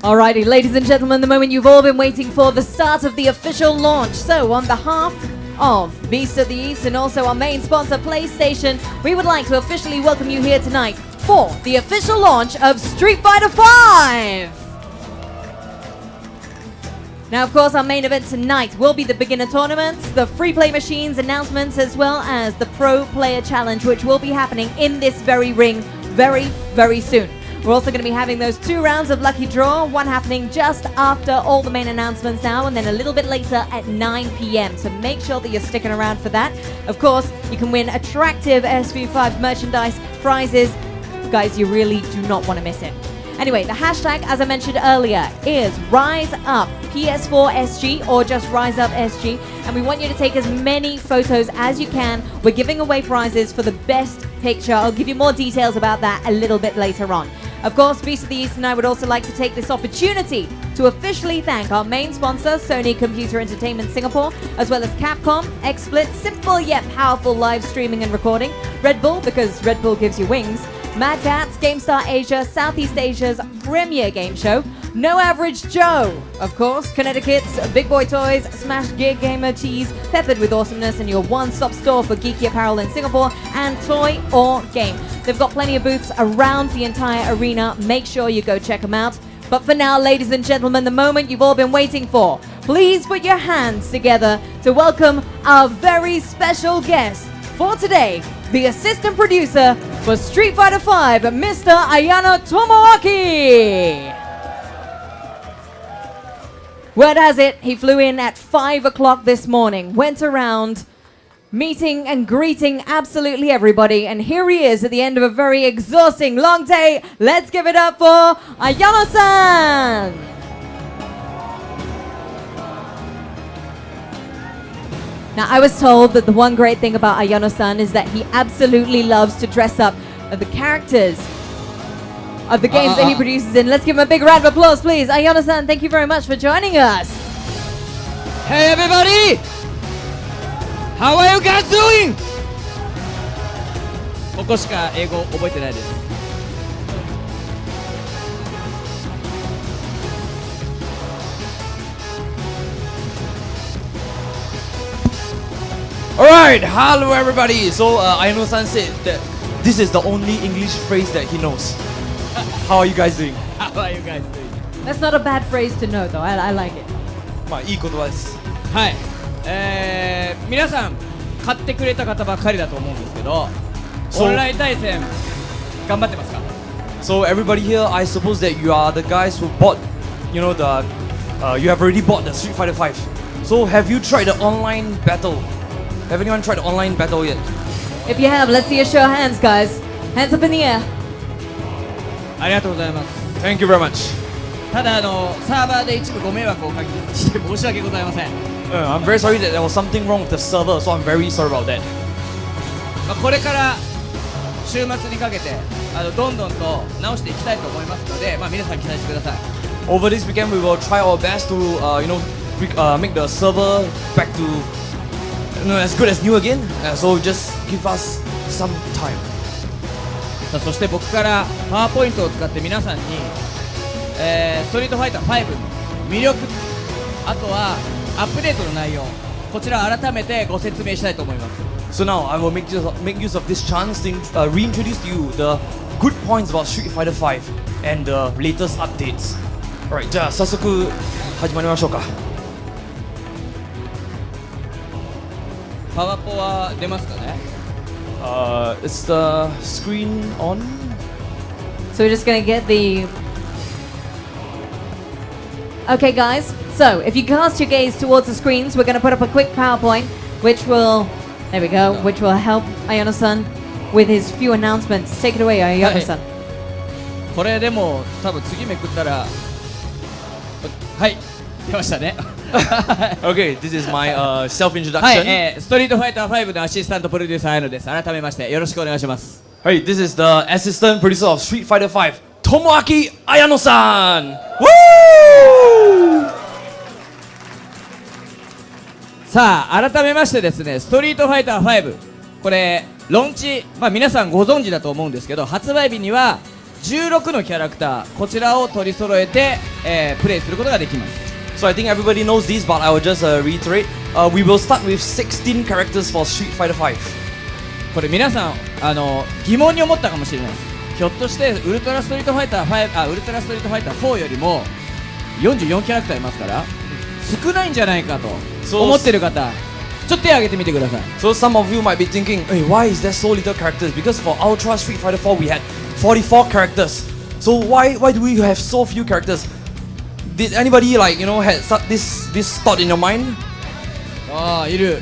Alrighty, ladies and gentlemen, the moment you've all been waiting for, the start of the official launch. So, on behalf of Beast of the East and also our main sponsor, PlayStation, we would like to officially welcome you here tonight for the official launch of Street Fighter V! Now, of course, our main event tonight will be the beginner tournaments, the free play machines announcements, as well as the pro player challenge, which will be happening in this very ring very, very soon. We're also going to be having those 2 rounds of lucky draw, one happening just after all the main announcements now, and then a little bit later at 9 p.m. So make sure that you're sticking around for that. Of course, you can win attractive SFV merchandise prizes. Guys, you really do not want to miss it. Anyway, the hashtag, as I mentioned earlier, is RiseUpPS4SG or just RiseUpSG, and we want you to take as many photos as you can. We're giving away prizes for the best picture. I'll give you more details about that a little bit later on. Of course, Beast of the East and I would also like to take this opportunity to officially thank our main sponsor, Sony Computer Entertainment Singapore, as well as Capcom, Xsplit, simple yet powerful live streaming and recording, Red Bull, because Red Bull gives you wings, Mad Catz, GameStart Asia, Southeast Asia's premier game show, No Average Joe, of course, Connecticut's Big Boy Toys, Smash Gear Gamer Tees, peppered with awesomeness, and your one-stop store for geeky apparel in Singapore, and Toy or Game. They've got plenty of booths around the entire arena. Make sure you go check them out. But for now, ladies and gentlemen, the moment you've all been waiting for, please put your hands together to welcome our very special guest for today, the assistant producer for Street Fighter V, Mr. Ayano Tomoaki. Word has it, he flew in at 5 o'clock this morning, went around meeting and greeting absolutely everybody, and here he is at the end of a very exhausting long day. Let's give it up for Ayano-san! Now, I was told that the one great thing about Ayano-san is that he absolutely loves to dress up the characters of the games that he produces in. Let's give him a big round of applause, please. Ayano-san, thank you very much for joining us. Hey everybody! How are you guys doing? ここしか英語覚えてないです。Alright, hello everybody. So Ayano-san said that this is the only English phrase that he knows. How are you guys doing? How are you guys doing? That's not a bad phrase to know, though. I like it. まあいい言葉です。はい。皆さん買ってくれた方ばかりだと思うんですけど、オンライン対戦頑張ってますか？ So everybody here, I suppose that you are the guys who bought, you know, you have already bought the Street Fighter V. So have you tried the online battle? Have anyone tried the online battle yet? If you have, let's see a show of hands, guys. Hands up in the air. ありがとうございます。 Thank you very much. ただサーバーで一部ご迷惑をおかけして申し訳ございません。I'm very sorry that there was something wrong with the server, so I'm very sorry about that. これから週末にかけてどんどんと直していきたいと思いますので、皆さん期待してください。 Over this weekend, we will try our best to, make the server back to, as good as new again. So just give us some time. さあそして僕からパワーポイントを使って皆さんに、ストリートファイター5の魅力、あとはアップデートの内容、こちらを改めてご説明したいと思います。 So now I will make use of this chance to reintroduce to you the good points about Street Fighter V and the latest updates. Alright, じゃあ早速始まりましょうか。パワポは出ますかね？ Is the screen on? So we're just gonna get the... Okay, guys. So if you cast your gaze towards the screens, we're gonna put up a quick PowerPoint, which will... There we go. Which will help Ayano-san with his few announcements. Take it away, Ayano-san. これでも多分次めくったら、はい、出ましたね。Okay, this is my は self-introduction. い、ストリートファイター5のアシスタントプロデューサー綾野です。改めましてよろしくお願いします。Hey, this is the assistant producer of Street Fighter V, Tomoaki Ayano-san. Woo! さあ改めましてですね、ストリートファイター5、これローンチ、皆さんご存知だと思うんですけど、発売日には16のキャラクターこちらを取り揃えて、プレイすることができます。 So I think everybody knows this, but I will just reiterate. We will start with 16 characters for Street Fighter 5. これ皆さん疑問に思ったかもしれないです。ひょっとしてウルトラストリートファイター5ウルトラストリートファイター4よりも44キャラクターいますから少ないんじゃないかと思ってる方、ちょっと手を挙げてみてください。 So some of you might be thinking, hey, why is there so little characters? Because for Ultra Street Fighter 4 we had 44 characters. So why do we have so few characters? Did anybody had this thought in your mind? ああいる、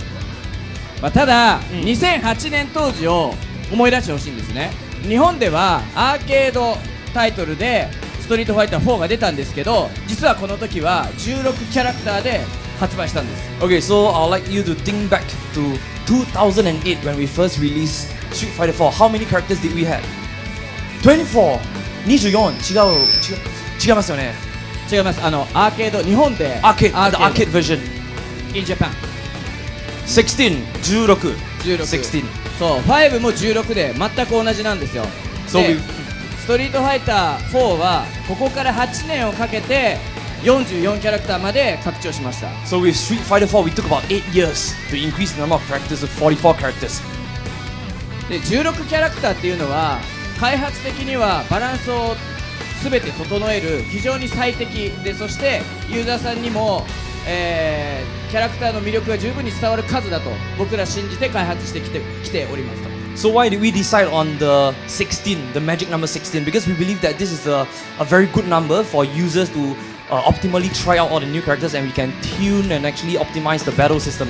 ただ、2008年当時を思い出してほしいんですね。日本ではアーケードタイトルでストリートファイター4が出たんですけど、実はこの時は16キャラクターで発売したんです。 Okay, so I'd like you to think back to 2008 when we first released Street Fighter 4. How many characters did we have? 24! 24! 違いますよね。違います。アーケード日本で Arcade, the arcade version. in Japan 16, 16. 16そう、5も16で全く同じなんですよ。So で we ストリートファイター4はここから8年をかけて44キャラクターまで拡張しました。 So with Street Fighter 4 we took about 8 years to increase the number of characters to 44 characters. で16キャラクターっていうのは開発的にはバランスを全て整える非常に最適で、そしてユーザーさんにも、キャラクターの魅力が十分に伝わる数だと僕ら信じて開発してきておりますと。 So why did we decide on the 16, the magic number 16? Because we believe that this is a very good number for users to optimally try out all the new characters and we can tune and actually optimize the battle system.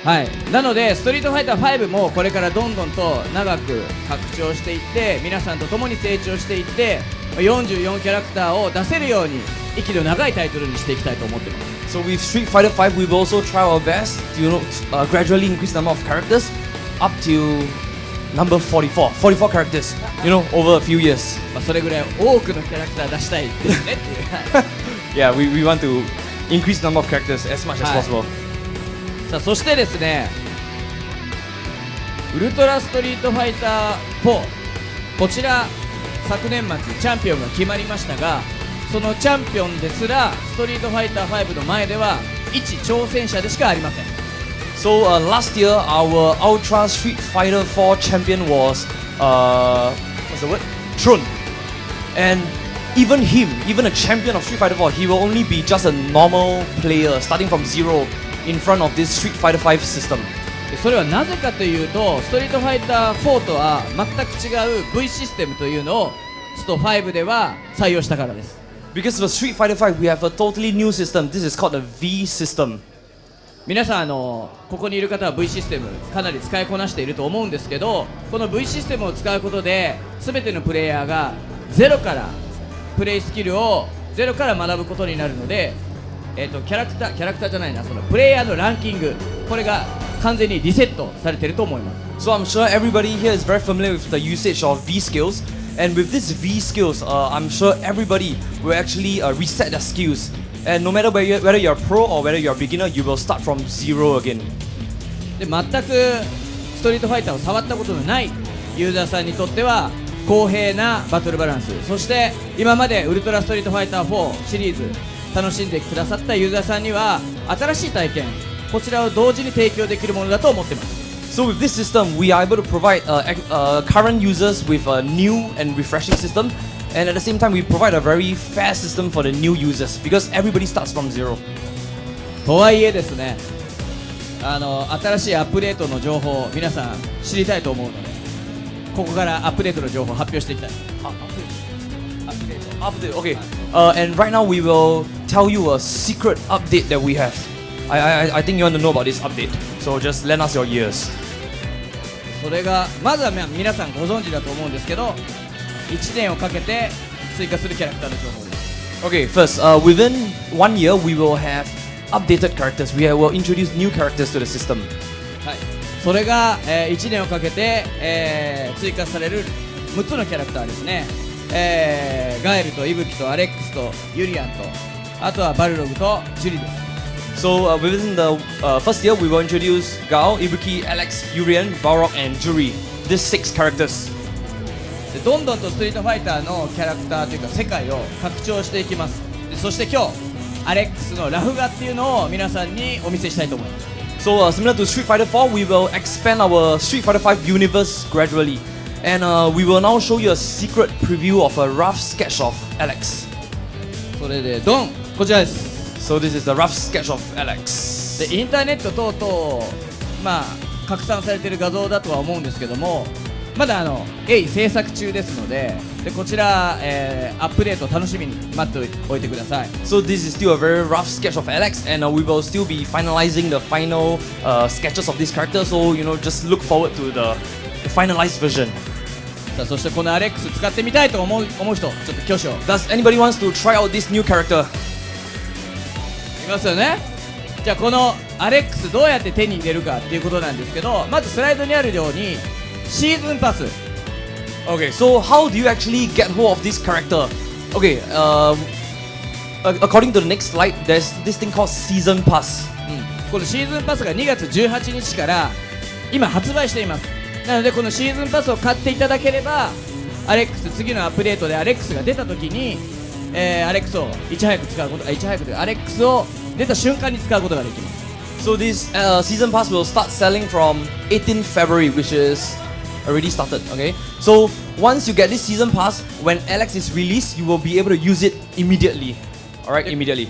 はい、なのでストリートファイター5もこれからどんどんと長く拡張していって皆さんと共に成長していって44キャラクターを出せるように息の長いタイトルにしていきたいと思ってます。 So with Street Fighter 5 we will also try our best to gradually increase the number of characters up to number 44 characters, over a few years. それぐらい多くのキャラクター出したいですねっていう。Yeah, we want to increase the number of characters as much as possible. さあそしてですね、ウルトラストリートファイター4こちら昨年末チャンピオンが決まりましたが、そのチャンピオンですらストリートファイター5の前では一挑戦者でしかありません。 So last year our Ultra Street Fighter 4 champion was what's the word? Trun. And even a champion of Street Fighter 4, he will only be just a normal player starting from zero in front of this Street Fighter 5 system. それはなぜかというと、ストリートファイター4とは全く違う V システムというのをスト5では採用したからです。 Because for Street Fighter 5 we have a totally new system. This is called the V system. 皆さんここにいる方は V システムかなり使いこなしていると思うんですけど、この V システムを使うことで全てのプレイヤーがゼロからプレイスキルをゼロから学ぶことになるので、キャラクターじゃないな、そのプレイヤーのランキングこれが完全にリセットされていると思います。 So I'm sure everybody here is very familiar with the usage of V skills, and with this V skills, I'm sure everybody will actually reset their skills. And no matter whether you're a pro or whether you're a beginner, you will start from zero again. で全くストリートファイターを触ったことのないユーザーさんにとっては公平なバトルバランス、そして今までウルトラストリートファイター4シリーズ楽しんでくださったユーザーさんには新しい体験こちらを同時に提供できるものだと思っています。 So with this system, we are able to provide current users with a new and refreshing system, and at the same time, we provide a very fair system for the new users because everybody starts from zero. とはいえですね、新しいアップデートの情報を皆さん知りたいと思うので、ここからアップデートの情報を発表していきたい。Update, okay. And right now, we will tell you a secret update that we have. I think you want to know about this update, so just lend us your ears. それがまずは皆さんご存知だと思うんですけど、1年をかけて追加するキャラクターの情報です。 Okay, first, within 1 year, we will have updated characters. We will introduce new characters to the system. はい、それが、1年をかけて、追加される6つのキャラクターですね。ガエルとイブキとアレックスとユリアンと、あとはバルログとジュリです。 So within the first year, we will introduce Gao, Ibuki, Alex, Urian, Balrog, and Juri. These 6 characters. でどんどんとストリートファイターのキャラクターというか世界を拡張していきます。でそして今日アレックスのラフ画っていうのを皆さんにお見せしたいと思います。So similar to Street Fighter 4, we will expand our Street Fighter 5 universe gradually, and we will now show you a secret preview of a rough sketch of Alex. それでドン、こちらです。So this is the rough sketch of Alex. でインターネット等々拡散されている画像だとは思うんですけども、まだ制作中ですので、こちら、アップデート楽しみに待っておいてください。So this is still a very rough sketch of Alex, and we will still be finalizing the final sketches of this character. So just look forward to the finalized version. さあそしてこのアレックス使ってみたいと思う人、ちょっと挙手を。Does anybody wants to try out this new character? いますよね。じゃあこのアレックスどうやって手に入れるかっていうことなんですけど、まずスライドにあるようにシーズンパス。 Okay, so how do you actually get hold of this character? Okay, according to the next slide, there's this thing called Season Pass. このシーズンパスが2月18日から今発売しています。なのでこのシーズンパスを買っていただければ、アレックス次のアップデートでアレックスが出た時に、アレックスをいち早く使うこと、アレックスを出た瞬間に使うことができます。So this season pass will start selling from 18th February, which is already started. Okay, so once you get this season pass, when Alex is released, you will be able to use it immediately. Alright, immediately.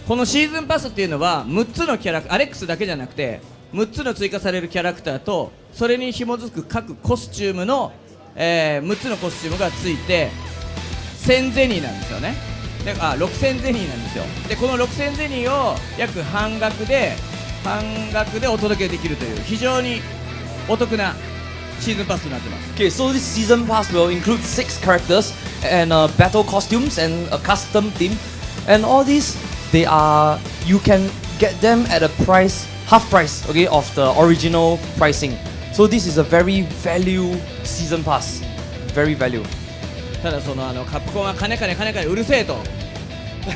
このシーズンパスっていうのは6つのキャラクター、アレックスだけじゃなくて6つの追加されるキャラクターとそれに紐づく各コスチュームの、6つのコスチュームがついて1000ゼニーなんですよね。で6000ゼニーなんですよ。でこの6000ゼニーを約半額でお届けできるという非常にお得なシーズンパスになってます。 Okay, so this season pass will include 6 characters and battle costumes and a custom theme, and all these you can get them at a price, half price, okay, of the original pricing. So this is a very value season pass, very value. ただカプコンは金うるせえと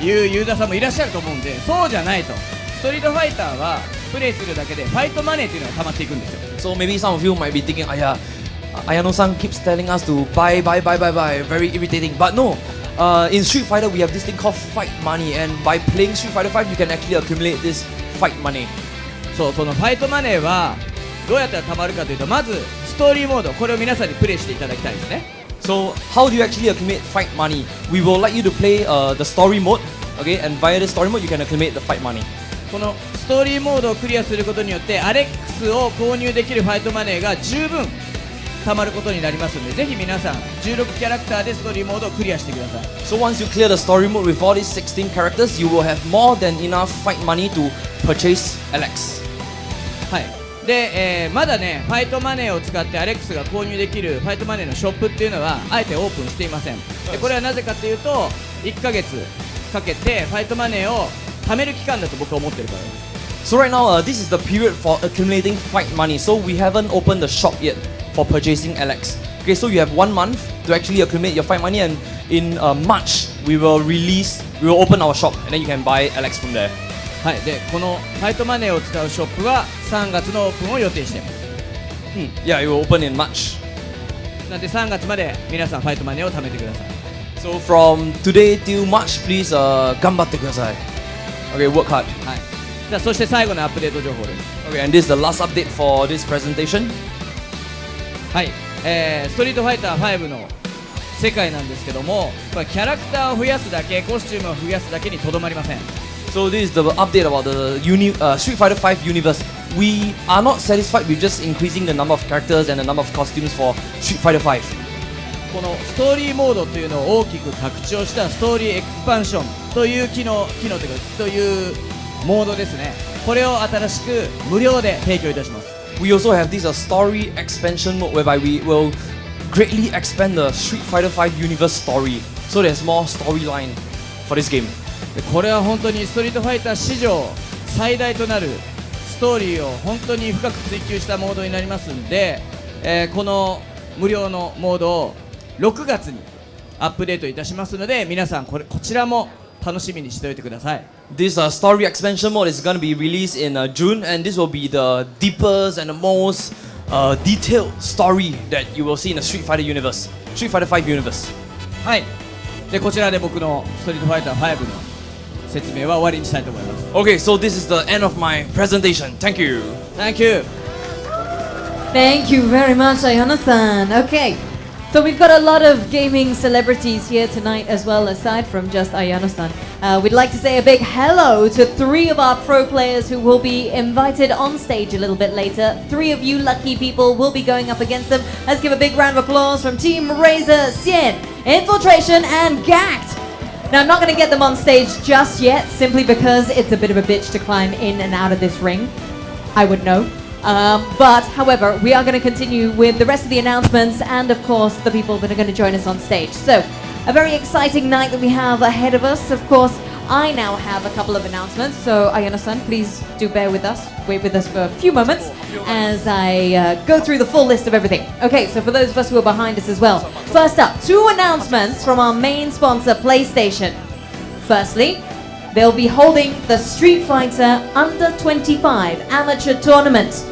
いうユーザーさんもいらっしゃると思うんで、そうじゃないと。ストリートファイターはプレイするだけでファイトマネーっていうのが溜まっていくんですよ。 So maybe some of you might be thinking, Ayano-san keeps telling us to buy, very irritating. But no, in Street Fighter we have this thing called fight money, and by playing Street Fighter 5 you can actually accumulate this fight money. そう、そのファイトマネーはどうやったら貯まるかというと、まずストーリーモード、これを皆さんにプレイしていただきたいですね。 So how do you actually accumulate fight money? We will like you to play the story mode, okay, and via the story mode you can accumulate the fight money. このストーリーモードをクリアすることによってアレックスを購入できるファイトマネーが十分貯まることになりますので、ぜひ皆さん16キャラクターでストーリーモードをクリアしてください。 So once you clear the story mode with all these 16 characters, you will have more than enough fight money to purchase Alex. はい。で、まだねファイトマネーを使ってアレックスが購入できるファイトマネーのショップっていうのはあえてオープンしていません。でこれはなぜかというと、1ヶ月かけてファイトマネーを貯める期間だと僕は思ってるからです。 So right now, this is the period for accumulating fight money. So we haven't opened the shop yet for purchasing Alex. Okay, so you have 1 month to actually accumulate your fight money, and in March we will open our shop, and then you can buy Alex from there. はい。でこのファイトマネーを使うショップは3月のオープンを予定しています。Yeah, it will open in March. なので3月まで皆さんファイトマネーを貯めてください。 So from today till March, please 頑張ってください. Okay, work hard. はい。じゃあそして最後のアップデート情報です。 Okay, and this is the last update for this presentation. はい。ストリートファイター5の世界なんですけども、これキャラクターを増やすだけ、コスチュームを増やすだけにとどまりません。 So this is the update about the Street Fighter 5 universe. We are not satisfied with just increasing the number of characters and the number of costumes for Street Fighter 5. このストーリーモードというのを大きく拡張したストーリーエクスパンションという機能というモードですね。これを新しく無料で提供いたします。 We also have this story expansion mode whereby we will greatly expand the Street Fighter 5 universe story. So there's more storyline for this game. でこれは本当にストリートファイター史上最大となるストーリーを本当に深く追求したモードになりますんで、この無料のモードを6月にアップデートいたしますので、皆さんこちらも楽しみにしておいてください。 This story expansion mode is going to be released in June, and this will be the deepest and the most detailed story that you will see in the Street Fighter universe. Street Fighter 5 universe. はい。でこちらで僕のストリートファイター5の説明は終わりにしたいと思います。Okay, so this is the end of my presentation. Thank you. Thank you. Thank you very much, Ayano-san. Okay, so we've got a lot of gaming celebrities here tonight as well, aside from just Ayano-san. We'd like to say a big hello to 3 of our pro players who will be invited on stage a little bit later. 3 of you lucky people will be going up against them. Let's give a big round of applause from Team Razor, Xian, Infiltration, and Gact. Now, I'm not going to get them on stage just yet, simply because it's a bit of a bitch to climb in and out of this ring. I would know. But, however, we are going to continue with the rest of the announcements and, of course, the people that are going to join us on stage. So, a very exciting night that we have ahead of us. Of course, I now have a couple of announcements. So, Ayano-san, please do bear with us. Wait with us for a few moments as I go through the full list of everything. Okay, so for those of us who are behind us as well. First up, 2 announcements from our main sponsor, PlayStation. Firstly, they'll be holding the Street Fighter Under 25 Amateur Tournament.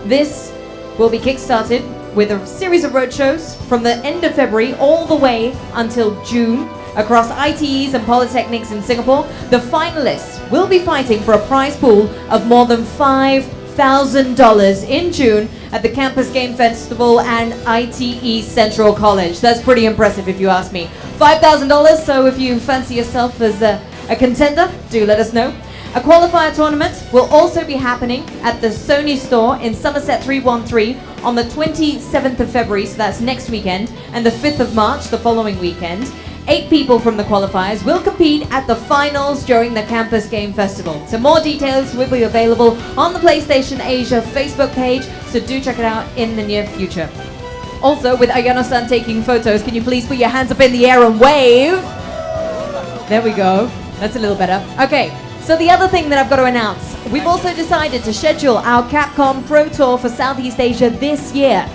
This will be kickstarted with a series of roadshows from the end of February all the way until June across ITEs and polytechnics in Singapore. The finalists will be fighting for a prize pool of more than $5,000 in June at the Campus Game Festival and ITE Central College. That's pretty impressive if you ask me. $5,000, so if you fancy yourself as a contender, do let us know. A qualifier tournament will also be happening at the Sony store in Somerset 313 on the 27th of February, so that's next weekend, and the 5th of March, the following weekend. 8 people from the qualifiers will compete at the finals during the Campus Game Festival. So more details will be available on the PlayStation Asia Facebook page, so do check it out in the near future. Also, with Ayano-san taking photos, can you please put your hands up in the air and wave? There we go. That's a little better. Okay, so the other thing that I've got to announce, we've also decided to schedule our Capcom Pro Tour for Southeast Asia this year.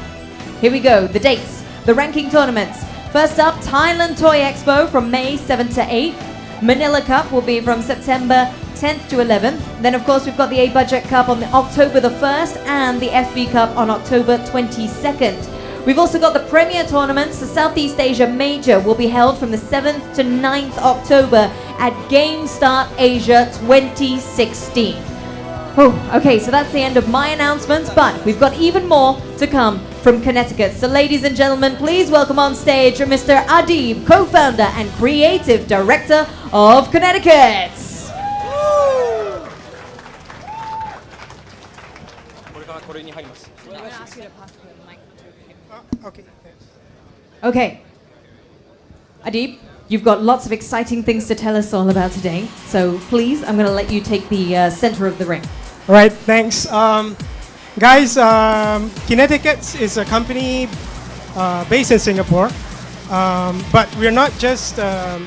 Here we go, the dates, the ranking tournaments. First up, Thailand Toy Expo from May 7th to 8th. Manila Cup will be from September 10th to 11th. Then, of course, we've got the A-Budget Cup on October the 1st and the FV Cup on October 22nd. We've also got the Premier Tournaments. The Southeast Asia Major will be held from the 7th to 9th October at GameStart Asia 2016. Oh, okay, so that's the end of my announcements, but we've got even more to come from Connecticut. So ladies and gentlemen, please welcome on stage Mr. Adib, co-founder and creative director of Connecticut. Okay. Okay. Adib, you've got lots of exciting things to tell us all about today. So please, I'm going to let you take the center of the ring. All right, thanks. Guys, Connecticut is a company based in Singapore, but we're not just a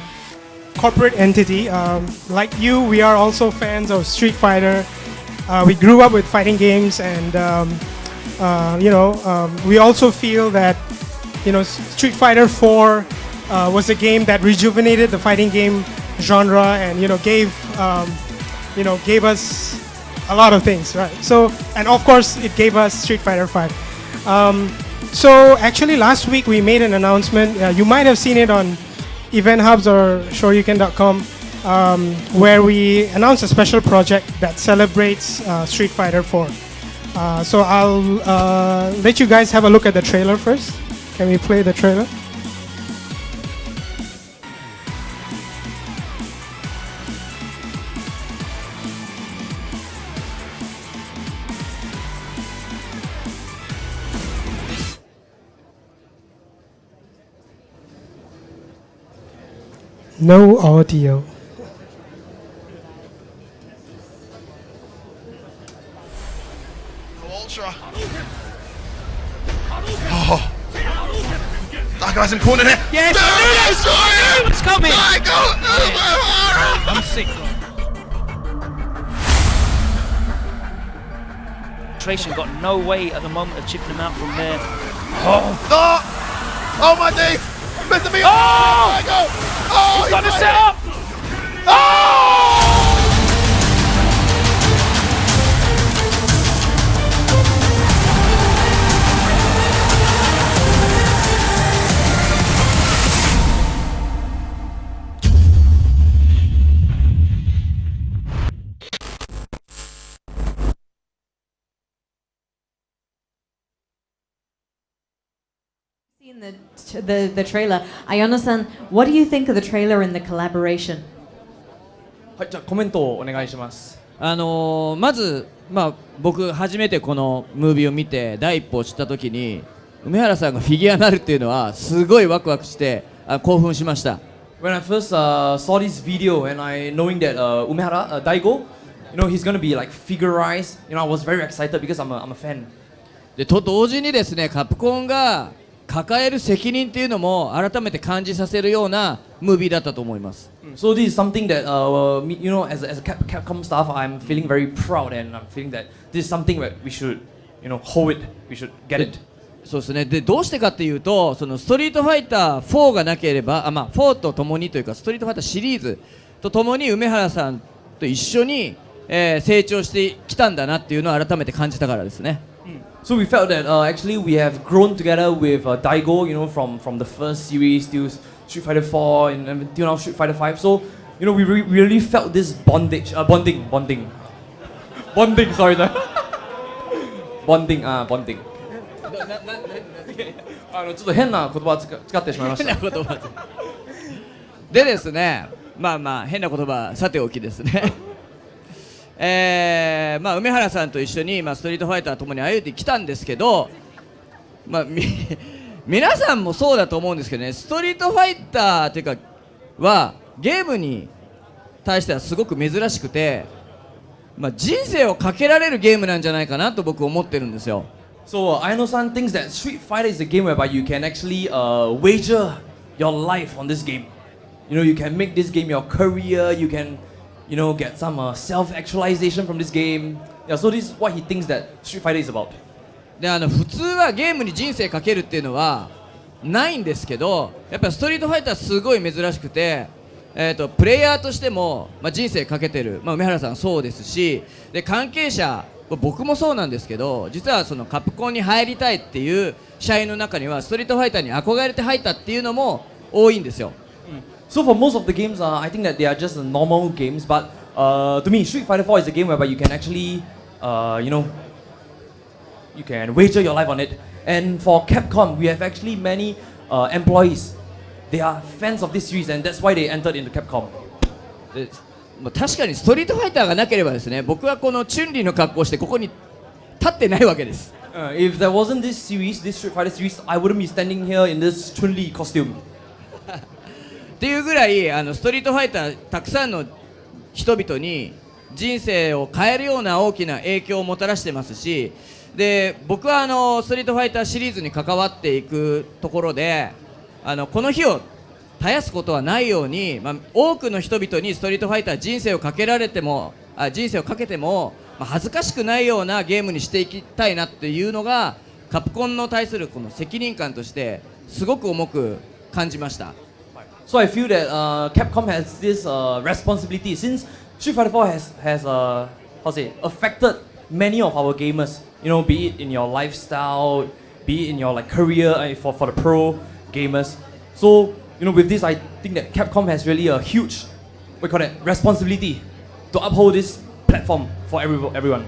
corporate entity. Like you, we are also fans of Street Fighter. We grew up with fighting games, and we also feel that Street Fighter 4 was a game that rejuvenated the fighting game genre, and gave us a lot of things, right? So, and of course, it gave us Street Fighter 5. So actually, last week we made an announcement. You might have seen it on Event Hubs or shoryuken.com, where we announced a special project that celebrates Street Fighter 4. So I'll let you guys have a look at the trailer first. Can we play the trailer? No audio. Ultra. Oh. That guy's in corner there. Yes! No, It's coming! I'm sick. Got no way at the moment of chipping him out from there. Oh my days! Mr. Me! Oh! Go! Oh, He's got the set up! Oh! Seen the trailer. Ayano-san, what do you think of the trailer and the collaboration? はい、じゃあコメントをお願いします。まず、僕初めてこのムービーを見て第一歩を知った時に梅原さんがフィギュアになるっていうのはすごいワクワクして興奮しました。 When I first saw this video and I knowing that Umehara, Daigo, he's gonna be like figurized, I was very excited because I'm a fan. でと同時にですね、カプコンが抱える責任っていうのも改めて感じさせるようなムービーだったと思います。So this is something that as a Capcom staff, I'm feeling very proud and I'm feeling that this is something that we should, hold it, we should get it. そうですね。でどうしてかっていうと、そのストリートファイター4がなければ、4とともにというかストリートファイターシリーズとともに梅原さんと一緒に、成長してきたんだなっていうのを改めて感じたからですね。So we felt that actually we have grown together with Daigo, from the first series to Street Fighter 4 and until now Street Fighter 5. So, we really felt this bonding. Sorry, sir. bonding. ちょっと変な言葉を使ってしまいました。変な言葉でですね、変な言葉さておきですね。梅原さんと一緒に、ストリートファイターともに歩いてきたんですけど、皆さんもそうだと思うんですけどね、ストリートファイターというかはゲームに対してはすごく珍しくて、人生をかけられるゲームなんじゃないかなと僕思ってるんですよ。So Ayano-san thinks that Street Fighter is a game whereby you can actually wager your life on this game. You can make this game your career. You can, get some self-actualization from this game. Yeah, so this is what he thinks that Street Fighter is about. で普通はゲームに人生かけるっていうのはないんですけど、やっぱりストリートファイターすごい珍しくて、プレイヤーとしても、人生かけてる、梅原さんそうですし、で関係者僕もそうなんですけど、実はそのカプコンに入りたいっていう社員の中にはストリートファイターに憧れて入ったっていうのも多いんですよ。So for most of the games, I think that they are just normal games. But to me, Street Fighter 4 is a game whereby you can actually, you can wager your life on it. And for Capcom, we have actually many employees. They are fans of this series, and that's why they entered into Capcom. で確かにストリートファイターがなければですね、僕はこのチュンリーの格好をしてここに立ってないわけです。If there wasn't this series, this Street Fighter series, I wouldn't be standing here in this Chun-Li costume. っていうぐらいストリートファイターたくさんの人々に人生を変えるような大きな影響をもたらしてますし、で僕はストリートファイターシリーズに関わっていくところでこの日を絶やすことはないように、多くの人々にストリートファイター人生をかけても恥ずかしくないようなゲームにしていきたいなっていうのがカプコンの対するこの責任感としてすごく重く感じました。So I feel that Capcom has this responsibility since Street Fighter 4 has affected many of our gamers. Be it in your lifestyle, be it in your career for the pro gamers. So with this, I think that Capcom has really a huge, responsibility to uphold this platform for everyone.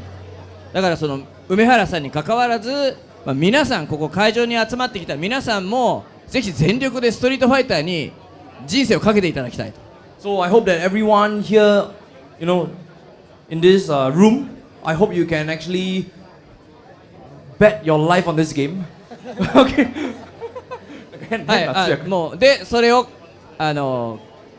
だからその梅原さんに関わらず、皆さんここ会場に集まってきた皆さんもぜひ全力でストリートファイターに人生をかけていただきたいと。So I hope that everyone here, in this room, I hope you can actually bet your life on this game. Okay. はい、もうでそれを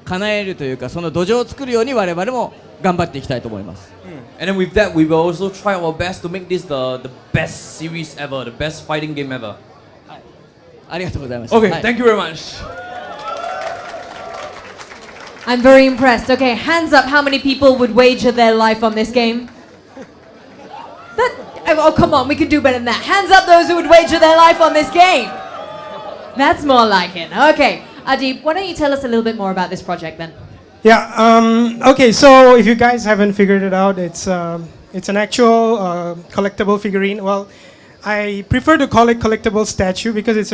叶えるというかその土壌を作るように我々も頑張っていきたいと思います。And then with that, we will also try our best to make this the best series ever, the best fighting game ever. ありがとうございます。Okay, thank you very much. I'm very impressed. Okay, hands up how many people would wager their life on this game? Oh, come on, we can do better than that. Hands up those who would wager their life on this game. That's more like it. Okay, Adib, why don't you tell us a little bit more about this project then? Yeah, okay, so if you guys haven't figured it out, it's an actual collectible figurine. Well, I prefer to call it collectible statue because it's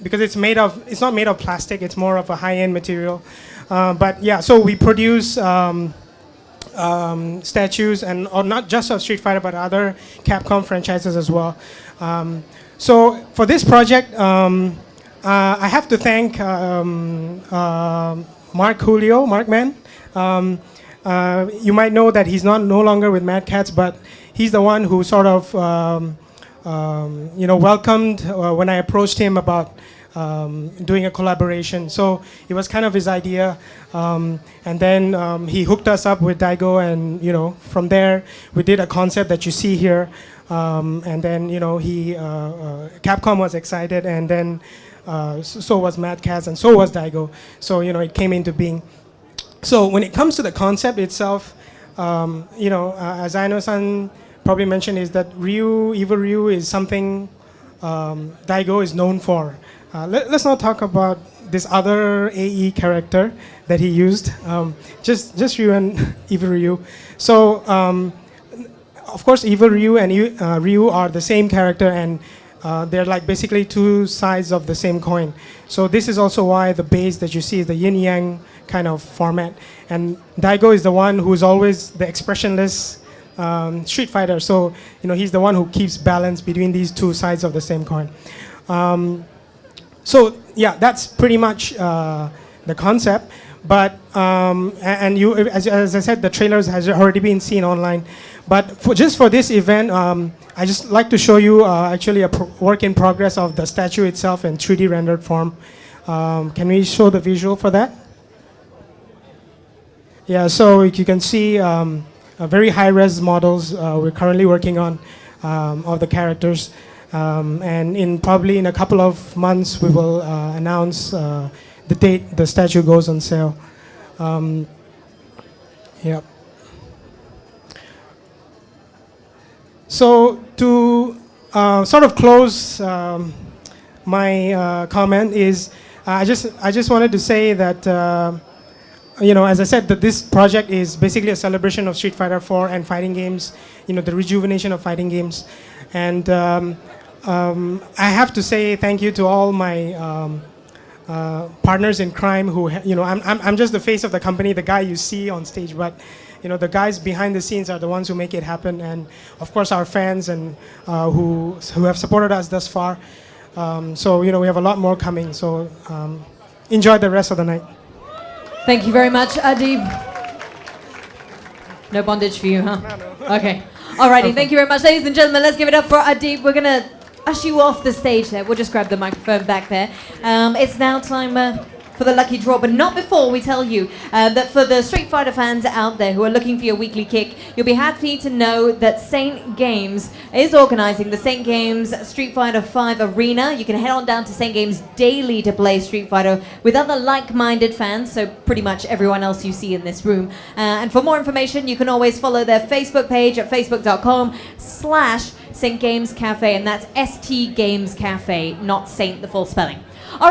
it's not made of plastic, it's more of a high-end material. But yeah, so we produce statues or not just of Street Fighter but other Capcom franchises as well. So for this project, I have to thank Mark Man. You might know that he's no longer with Mad Catz, but he's the one who sort of welcomed when I approached him about doing a collaboration. So it was kind of his idea, and then he hooked us up with Daigo, and from there we did a concept that you see here, and then Capcom was excited, and then so was Mad Catz, and so was Daigo. So it came into being. So when it comes to the concept itself, as Aino-san probably mentioned, is that Evil Ryu is something Daigo is known for. Let's not talk about this other AE character that he used. Just Ryu and Evil Ryu. So of course, Evil Ryu and Ryu are the same character, and they're like basically two sides of the same coin. So this is also why the base that you see is the yin-yang kind of format. And Daigo is the one who's always the expressionless Street Fighter. So he's the one who keeps balance between these two sides of the same coin. So yeah, that's pretty much the concept. But and as I said, the trailers has already been seen online. But just for this event, I just like to show you actually a work in progress of the statue itself in 3D rendered form. Can we show the visual for that? Yeah, so you can see very high-res models we're currently working on of the characters. And probably in a couple of months, we will announce the date the statue goes on sale. Yeah. So to sort of close my comment is, I just wanted to say that as I said, that this project is basically a celebration of Street Fighter 4 and fighting games. The rejuvenation of fighting games, and I have to say thank you to all my partners in crime who, I'm just the face of the company, the guy you see on stage, but the guys behind the scenes are the ones who make it happen, and of course our fans and who have supported us thus far. So we have a lot more coming. So enjoy the rest of the night. Thank you very much, Adib. No bondage for you, huh? No. Okay. Alrighty, thank you very much, ladies and gentlemen. Let's give it up for Adib. We're gonna usher you off the stage there. We'll just grab the microphone back there. It's now time for the lucky draw, but not before we tell you that for the Street Fighter fans out there who are looking for your weekly kick, you'll be happy to know that Saint Games is organizing the Saint Games Street Fighter 5 Arena. You can head on down to Saint Games daily to play Street Fighter with other like-minded fans, so pretty much everyone else you see in this room. And for more information, you can always follow their Facebook page at facebook.com/Saint Games Cafe, and that's ST Games Cafe, not Saint the full spelling. All right.